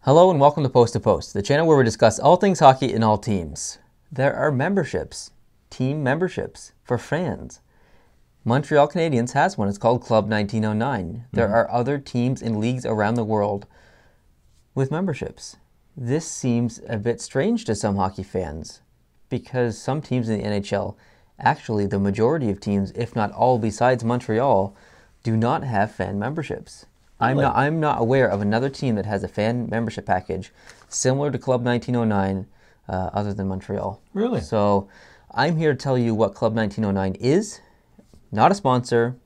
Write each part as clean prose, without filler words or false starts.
Hello and welcome to Post, the channel where we discuss all things hockey in all teams. There are memberships, team memberships for fans. Montreal Canadiens has one. It's called Club 1909. There are other teams and leagues around the world with memberships. This seems a bit strange to some hockey fans because some teams in the NHL, actually the majority of teams, if not all besides Montreal, do not have fan memberships. Really? I'm not aware of another team that has a fan membership package similar to Club 1909 other than Montreal. Really? So I'm here to tell you what Club 1909 is. Not a sponsor.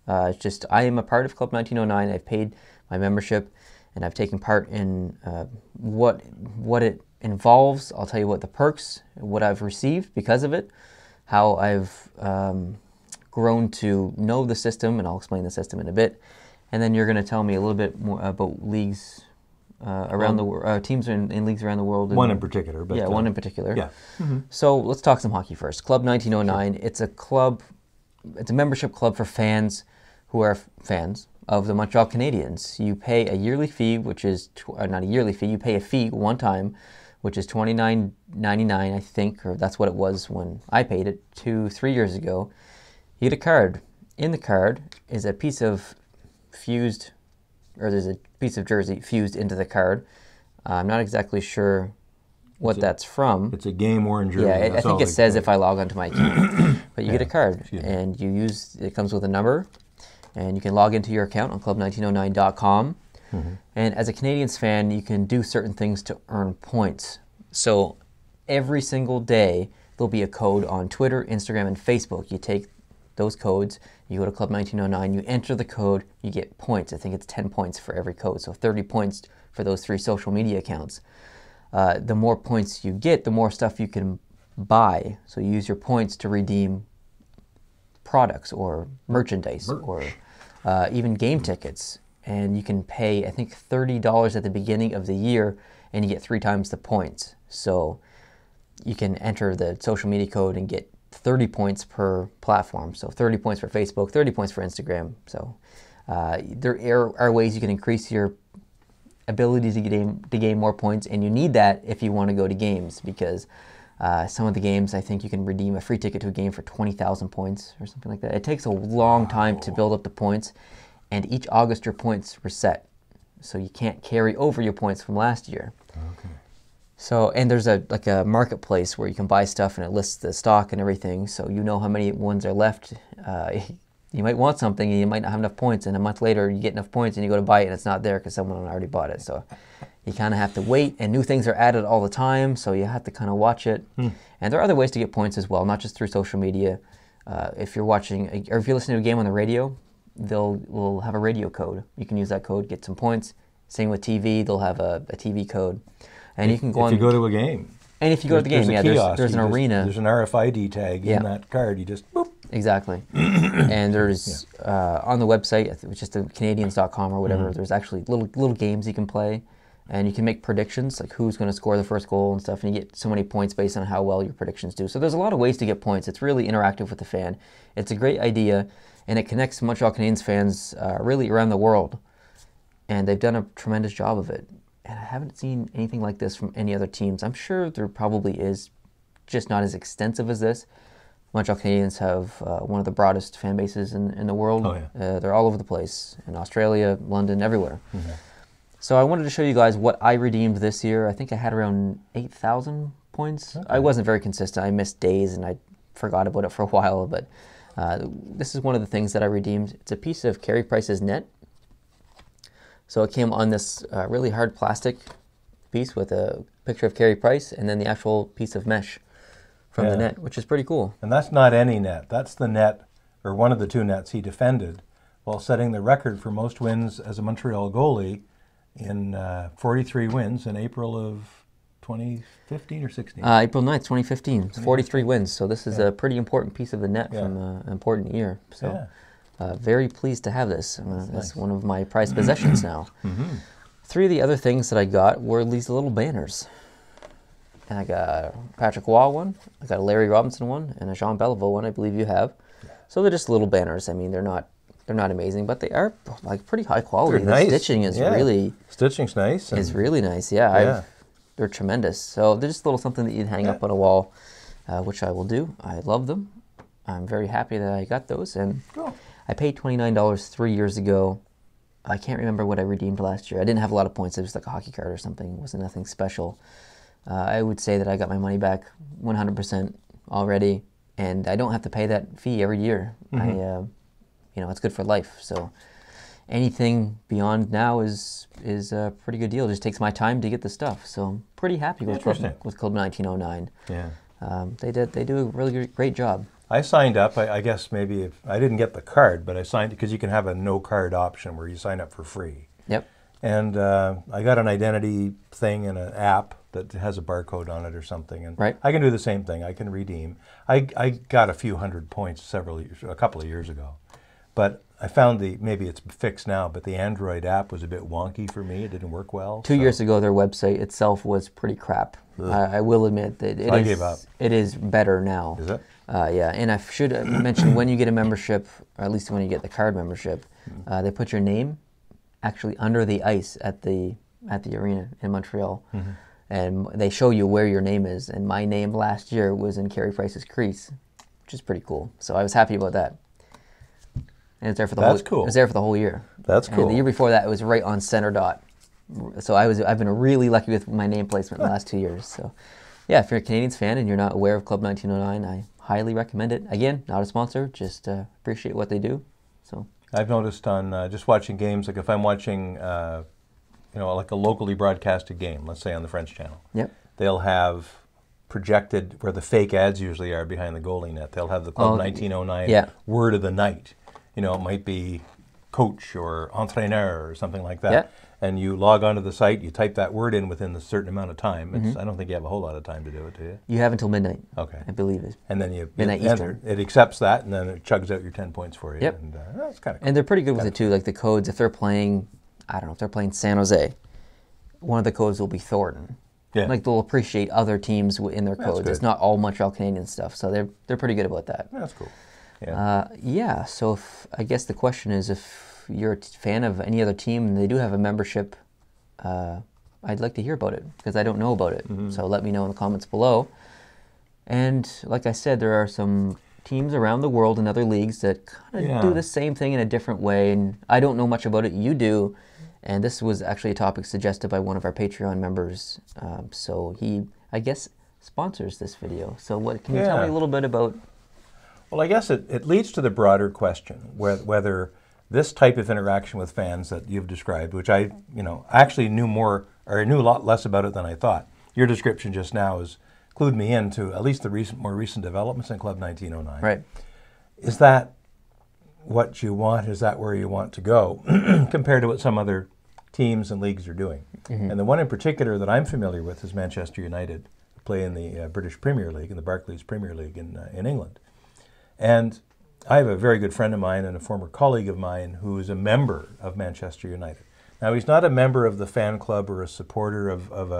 It's just I am a part of Club 1909. I've paid my membership and I've taken part in what it involves. I'll tell you what the perks, what I've received because of it, how I've grown to know the system, and I'll explain the system in a bit. And then you're going to tell me a little bit more about leagues around the world, teams in leagues around the world. One in particular. But, yeah, one in particular. Yeah. Mm-hmm. So let's talk some hockey first. Club 1909, sure. It's a club, it's a membership club for fans who are fans of the Montreal Canadiens. You pay a yearly fee, which is, not a yearly fee, you pay a fee one time, which is $29.99, I think, or that's what it was when I paid it 3 years ago. You get a card. In the card is a piece of fused, or there's a piece of jersey fused into the card. I'm not exactly sure what that's from. It's a game-worn jersey. Yeah, I think it says if I log onto my account. But you get a card, and you use, it comes with a number, and you can log into your account on club1909.com. And as a Canadiens fan, you can do certain things to earn points. So every single day, there'll be a code on Twitter, Instagram, and Facebook. You take those codes, you go to Club 1909, you enter the code, you get points. I think it's 10 points for every code, so 30 points for those 3 social media accounts. The more points you get, the more stuff you can buy. So you use your points to redeem products or merchandise or even game tickets. And you can pay, I think, $30 at the beginning of the year, and you get 3 times the points. So you can enter the social media code and get 30 points per platform. So 30 points for Facebook, 30 points for Instagram. So there are ways you can increase your ability to gain more points, and you need that if you want to go to games, because some of the games, I think you can redeem a free ticket to a game for 20,000 points or something like that. It takes a long time to build up the points, and each August your points reset. So you can't carry over your points from last year. Okay. So, and there's a marketplace where you can buy stuff and it lists the stock and everything, so you know how many ones are left. You might want something and you might not have enough points, and a month later you get enough points and you go to buy it and it's not there because someone already bought it. So you kind of have to wait, and new things are added all the time, so you have to kind of watch it. And there are other ways to get points as well, not just through social media. If you're watching, or if you're listening to a game on the radio, we'll have a radio code. You can use that code, get some points. Same with TV, they'll have a TV code. And you can go on. If you go to a game. And if you go to the game, yeah, there's an arena. There's an RFID tag in that card. You just boop. Exactly. And there's on the website, it's just Canadiens.com or whatever. There's actually little games you can play, and you can make predictions like who's going to score the first goal and stuff. And you get so many points based on how well your predictions do. So there's a lot of ways to get points. It's really interactive with the fan. It's a great idea, and it connects Montreal Canadiens fans really around the world. And they've done a tremendous job of it. And I haven't seen anything like this from any other teams. I'm sure there probably is, just not as extensive as this. Montreal Canadiens have one of the broadest fan bases in the world. Oh, yeah. They're all over the place, in Australia, London, everywhere. So I wanted to show you guys what I redeemed this year. I think I had around 8,000 points. Okay. I wasn't very consistent. I missed days and I forgot about it for a while, but this is one of the things that I redeemed. It's a piece of Carey Price's net. So it came on this really hard plastic piece with a picture of Carey Price and then the actual piece of mesh from the net, which is pretty cool. And that's not any net. That's the net, or one of the 2 nets he defended while setting the record for most wins as a Montreal goalie in 43 wins in April of 2015 or 16? April 9th, 2015. It's 43 wins. So this is a pretty important piece of the net from an important year. So. Very pleased to have this. That's nice. One of my prized possessions now. 3 of the other things that I got were these little banners. And I got a Patrick Waugh one, I got a Larry Robinson one, and a Jean Beliveau one, I believe you have. So they're just little banners. I mean, they're not they're not amazing, but they are like pretty high quality. They're The nice. stitching is Yeah. really Stitching's nice. is really nice. Yeah, Yeah. they're tremendous. So they're just a little something that you'd hang up on a wall, which I will do. I love them. I'm very happy that I got those, and Cool. I paid $29 3 years ago. I can't remember what I redeemed last year. I didn't have a lot of points. It was like a hockey card or something. It wasn't nothing special. I would say that I got my money back 100% already, and I don't have to pay that fee every year. It's good for life. So anything beyond now is a pretty good deal. It just takes my time to get the stuff. So I'm pretty happy with Club 1909. Yeah. They do a really great job. I signed up. I guess maybe if I didn't get the card, but I signed because you can have a no card option where you sign up for free. Yep. And I got an identity thing in an app that has a barcode on it or something. And Right. I can do the same thing. I can redeem. I got a few hundred points a couple of years ago. But I found maybe it's fixed now, but the Android app was a bit wonky for me. It didn't work well. 2 years ago, their website itself was pretty crap. I will admit that I gave up. It is better now. Is it? Yeah, and I should mention when you get a membership, or at least when you get the card membership, they put your name actually under the ice at the arena in Montreal, and they show you where your name is. And my name last year was in Carey Price's crease, which is pretty cool. So I was happy about that. And it's there for the That's cool. It was there for the whole year. That's cool. And the year before that, it was right on center dot. So I've been really lucky with my name placement the last 2 years. So, yeah, if you're a Canadiens fan and you're not aware of Club 1909, I highly recommend it. Again, not a sponsor, just appreciate what they do. So I've noticed on just watching games, like if I'm watching, like a locally broadcasted game, let's say on the French channel, yep. they'll have projected where the fake ads usually are behind the goalie net. They'll have the Club 1909 word of the night. It might be coach or entraîneur or something like that. Yeah. And you log onto the site, you type that word in within a certain amount of time. I don't think you have a whole lot of time to do it, do you? You have until midnight. Okay. I believe it. And then you Midnight enter. Eastern. It accepts that, and then it chugs out your 10 points for you. Yep. And that's kind of cool. And they're pretty good with it too. Like the codes, if they're playing, I don't know, if they're playing San Jose, one of the codes will be Thornton. Yeah. Like they'll appreciate other teams in their codes. good. It's not all Montreal Canadiens stuff, so they're pretty good about that. That's cool. Yeah. So I guess the question is, if you're a fan of any other team and they do have a membership, I'd like to hear about it because I don't know about it. So let me know in the comments below. And like I said, there are some teams around the world in other leagues that kind of do the same thing in a different way, and I don't know much about it. You do. And this was actually a topic suggested by one of our Patreon members. So he, I guess, sponsors this video. So can you tell me a little bit about... Well, I guess it leads to the broader question, whether this type of interaction with fans that you've described, which I actually knew a lot less about it than I thought. Your description just now has clued me into at least the more recent developments in Club 1909. Right. Is that what you want? Is that where you want to go compared to what some other teams and leagues are doing? And the one in particular that I'm familiar with is Manchester United, who play in the British Premier League, in the Barclays Premier League in England. And I have a very good friend of mine and a former colleague of mine who is a member of Manchester United. Now, he's not a member of the fan club or a supporter of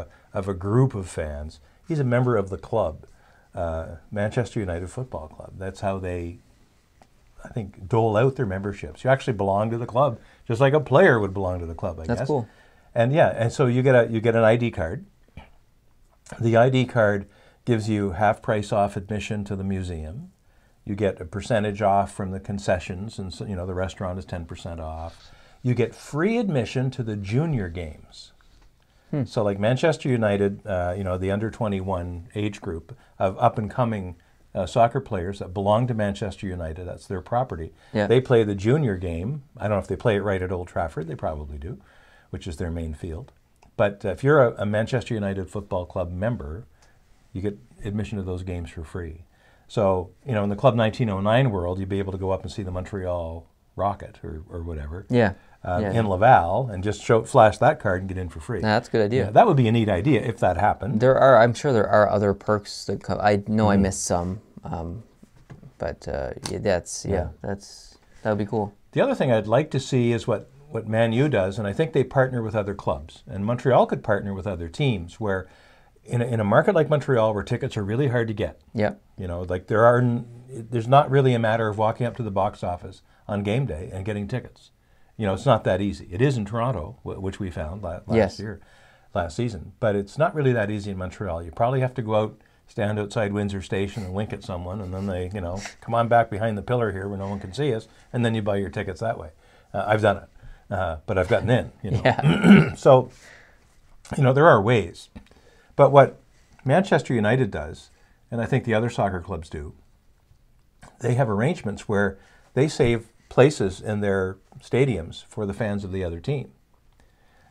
a group of fans. He's a member of the club, Manchester United Football Club. That's how they, I think, dole out their memberships. You actually belong to the club, just like a player would belong to the club, I guess. That's cool. And so you get an ID card. The ID card gives you half price off admission to the museum. You get a percentage off from the concessions, and so, the restaurant is 10% off. You get free admission to the junior games. So like Manchester United, the under 21 age group of up and coming soccer players that belong to Manchester United, that's their property. Yeah. They play the junior game. I don't know if they play it right at Old Trafford. They probably do, which is their main field. But if you're a Manchester United Football Club member, you get admission to those games for free. So, in the Club 1909 world, you'd be able to go up and see the Montreal Rocket or whatever in Laval and just flash that card and get in for free. That's a good idea. Yeah, that would be a neat idthat if that happened. I'm sure there are other perks that come. I know I missed some, but that would be cool. The other thing I'd like to see is what Man U does, and I think they partner with other clubs. And Montreal could partner with other teams where in a market like Montreal where tickets are really hard to get. Yeah. There's not really a matter of walking up to the box office on game day and getting tickets. You know, it's not that easy. It is in Toronto, which we found last season, but it's not really that easy in Montreal. You probably have to go out, stand outside Windsor Station and wink at someone, and then they, you know, come on back behind the pillar here where no one can see us, and then you buy your tickets that way. I've done it, but I've gotten in, you know. Yeah. So, you know, there are ways. But what Manchester United does, and I think the other soccer clubs do, they have arrangements where they save places in their stadiums for the fans of the other team.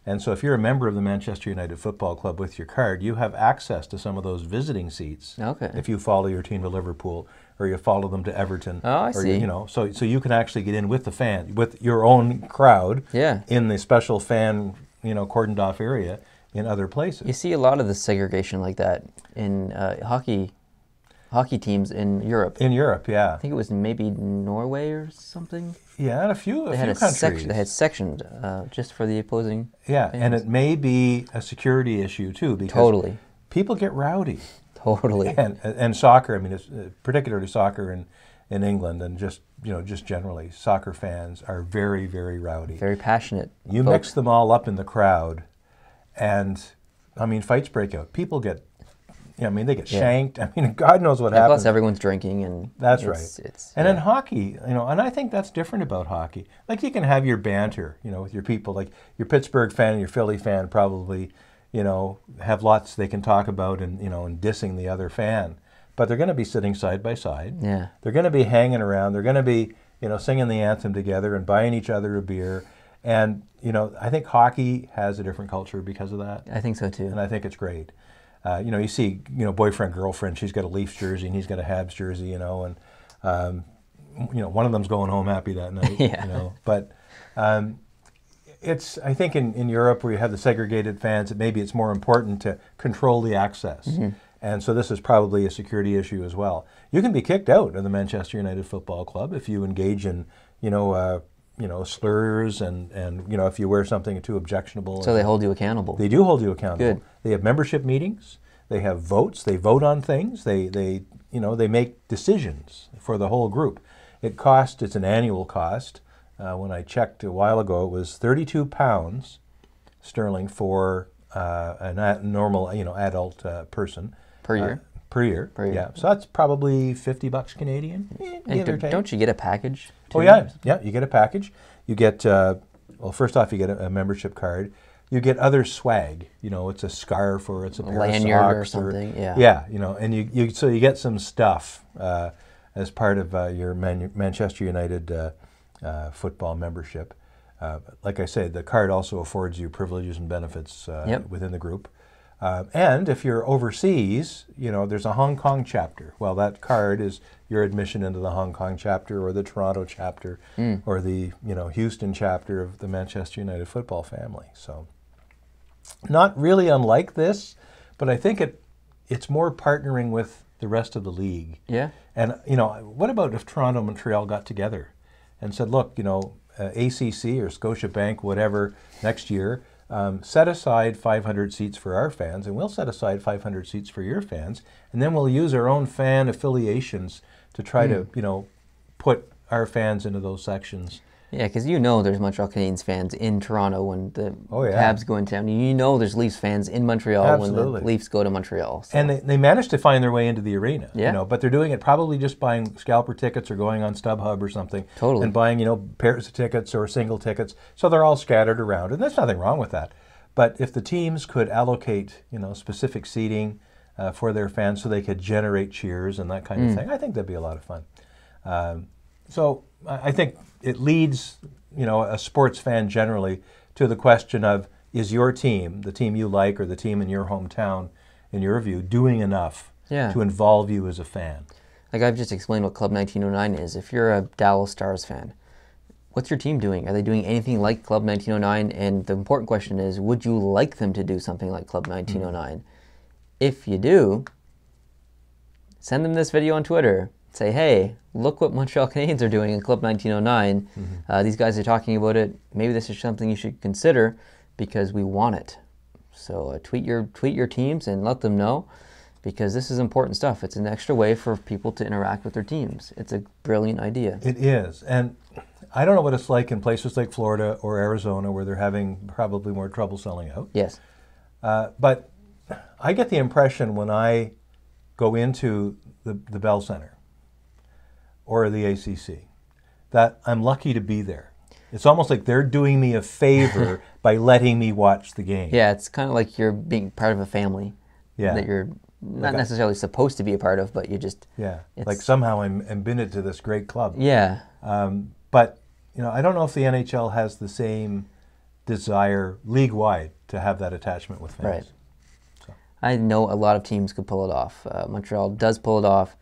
And so if you're a member of the Manchester United Football Club with your card, you have access to some of those visiting seats. Okay. If you follow your team to Liverpool or you follow them to Everton. Oh, I see. You know, so you can actually get in with the fan, with your own crowd in the special fan, you know, cordoned off area in other places. You see a lot of the segregation like that in hockey teams in Europe. In Europe, yeah. I think it was maybe Norway or something. Yeah, and a few countries. They had sectioned just for the opposing fans. And it may be a security issue too, because totally people get rowdy. Totally. And soccer, I mean, it's, particularly soccer in England, and just, you know, just generally, soccer fans are very, very rowdy. Very passionate. You folks. mix them all up in the crowd, and I mean, fights break out. People get, you know, I mean, they get shanked. I mean, God knows what happens. Plus, everyone's drinking, and that's right. And in hockey, you know, and I think that's different about hockey. Like, you can have your banter, you know, with your people. Like, your Pittsburgh fan and your Philly fan probably, you know, have lots they can talk about, and, you know, and dissing the other fan. But they're going to be sitting side by side. Yeah. They're going to be hanging around. They're going to be, you know, singing the anthem together and buying each other a beer. And, you know, I think hockey has a different culture because of that. I think so too. And I think it's great. You know, you see, you know, boyfriend, girlfriend, she's got a Leafs jersey and he's got a Habs jersey, you know, and, you know, one of them's going home happy that night, you know. But it's, I think in Europe where you have the segregated fans, maybe it's more important to control the access. Mm-hmm. And so this is probably a security issue as well. You can be kicked out of the Manchester United Football Club if you engage in, you know, slurs and you know, if you wear something too objectionable. So they hold you accountable. They do hold you accountable. Good. They have membership meetings. They have votes. They vote on things. They you know, they make decisions for the whole group. It's an annual cost. When I checked a while ago, it was £32 sterling for a normal, you know, adult person. Per year? Per year, yeah. So that's probably $50 Canadian, give or take. Don't you get a package? Oh, yeah. Yeah, you get a package. You get, well, first off, you get a membership card. You get other swag. You know, it's a scarf or it's a pair lanyard of socks or something, yeah. Yeah, you know, and so you get some stuff as part of your Manchester United football membership. Like I said, the card also affords you privileges and benefits within the group. And if you're overseas, you know, there's a Hong Kong chapter. Well, that card is your admission into the Hong Kong chapter or the Toronto chapter or the, you know, Houston chapter of the Manchester United football family. So not really unlike this, but I think it's more partnering with the rest of the league. Yeah. And, you know, what about if Toronto and Montreal got together and said, look, you know, ACC or Scotiabank, whatever, next year, set aside 500 seats for our fans, and we'll set aside 500 seats for your fans, and then we'll use our own fan affiliations to try to, you know, put our fans into those sections. Yeah, because you know there's Montreal Canadiens fans in Toronto when the Habs go in town. You know there's Leafs fans in Montreal when the Leafs go to Montreal. So. And they managed to find their way into the arena, you know, but they're doing it probably just buying scalper tickets or going on StubHub or something. Totally. And buying, you know, pairs of tickets or single tickets. So they're all scattered around, and there's nothing wrong with that. But if the teams could allocate, you know, specific seating for their fans so they could generate cheers and that kind of thing, I think that'd be a lot of fun. So I think it leads, you know, a sports fan generally to the question of, is your team, the team you like or the team in your hometown, in your view, doing enough to involve you as a fan? Like I've just explained what Club 1909 is. If you're a Dallas Stars fan, what's your team doing? Are they doing anything like Club 1909? And the important question is, would you like them to do something like Club 1909? If you do, send them this video on Twitter. Say, hey, look what Montreal Canadiens are doing in Club 1909. These guys are talking about it. Maybe this is something you should consider because we want it. So tweet your teams and let them know, because this is important stuff. It's an extra way for people to interact with their teams. It's a brilliant idea. It is. And I don't know what it's like in places like Florida or Arizona where they're having probably more trouble selling out. Yes. But I get the impression when I go into the Bell Center or the ACC that I'm lucky to be there. It's almost like they're doing me a favor by letting me watch the game. Yeah, it's kind of like you're being part of a family that you're not necessarily supposed to be a part of, but you just... Yeah, like somehow I'm embedded to this great club. Yeah. But, you know, I don't know if the NHL has the same desire league-wide to have that attachment with fans. Right. So. I know a lot of teams could pull it off. Montreal does pull it off.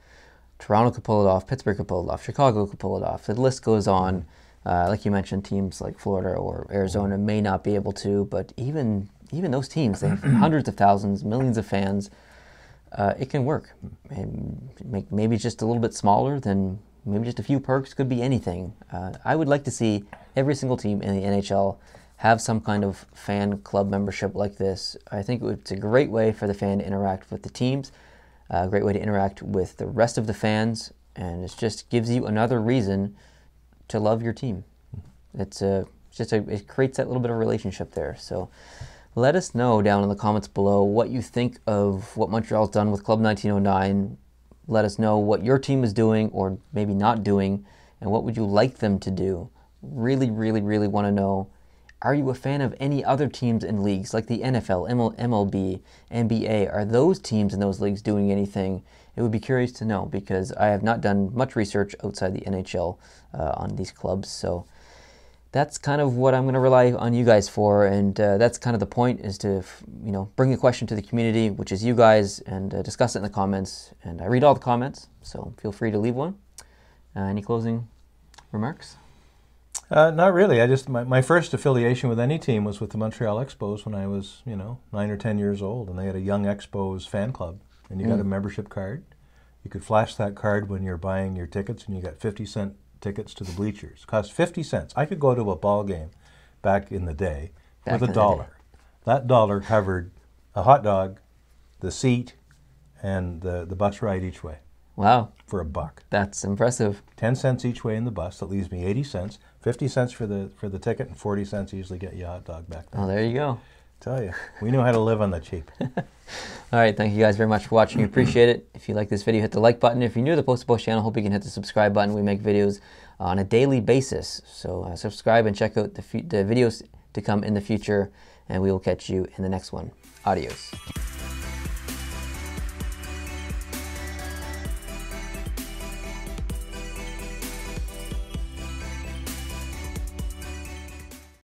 Toronto could pull it off. Pittsburgh could pull it off. Chicago could pull it off. The list goes on. Like you mentioned, teams like Florida or Arizona may not be able to, but even those teams, they have hundreds of thousands, millions of fans. It can work. And maybe just a little bit smaller, than maybe just a few perks, could be anything. I would like to see every single team in the NHL have some kind of fan club membership like this. I think it's a great way for the fan to interact with the teams, a great way to interact with the rest of the fans, and it just gives you another reason to love your team. It creates that little bit of relationship there. So let us know down in the comments below what you think of what Montreal's done with Club 1909. Let us know what your team is doing or maybe not doing, and what would you like them to do. Really, really, really want to know. Are you a fan of any other teams in leagues like the NFL, MLB, NBA? Are those teams in those leagues doing anything? It would be curious to know, because I have not done much research outside the NHL on these clubs. So that's kind of what I'm going to rely on you guys for, and that's kind of the point, is to bring a question to the community, which is you guys, and discuss it in the comments. And I read all the comments, so feel free to leave one. Any closing remarks? Not really. My first affiliation with any team was with the Montreal Expos when I was 9 or 10 years old, and they had a Young Expos fan club, and you got a membership card. You could flash that card when you're buying your tickets, and you got 50-cent tickets to the bleachers. It cost 50 cents. I could go to a ball game back in the day with $1. That dollar covered a hot dog, the seat, and the bus ride each way. Wow. For $1. That's impressive. 10 cents each way in the bus. That leaves me 80 cents. 50 cents for the ticket, and 40 cents usually get you a hot dog back then. Oh, there you go. Tell you, we know how to live on the cheap. All right, thank you guys very much for watching. We appreciate it. If you like this video, hit the like button. If you're new to the Post to Post channel, hope you can hit the subscribe button. We make videos on a daily basis. So subscribe and check out the videos to come in the future, and we will catch you in the next one. Adios.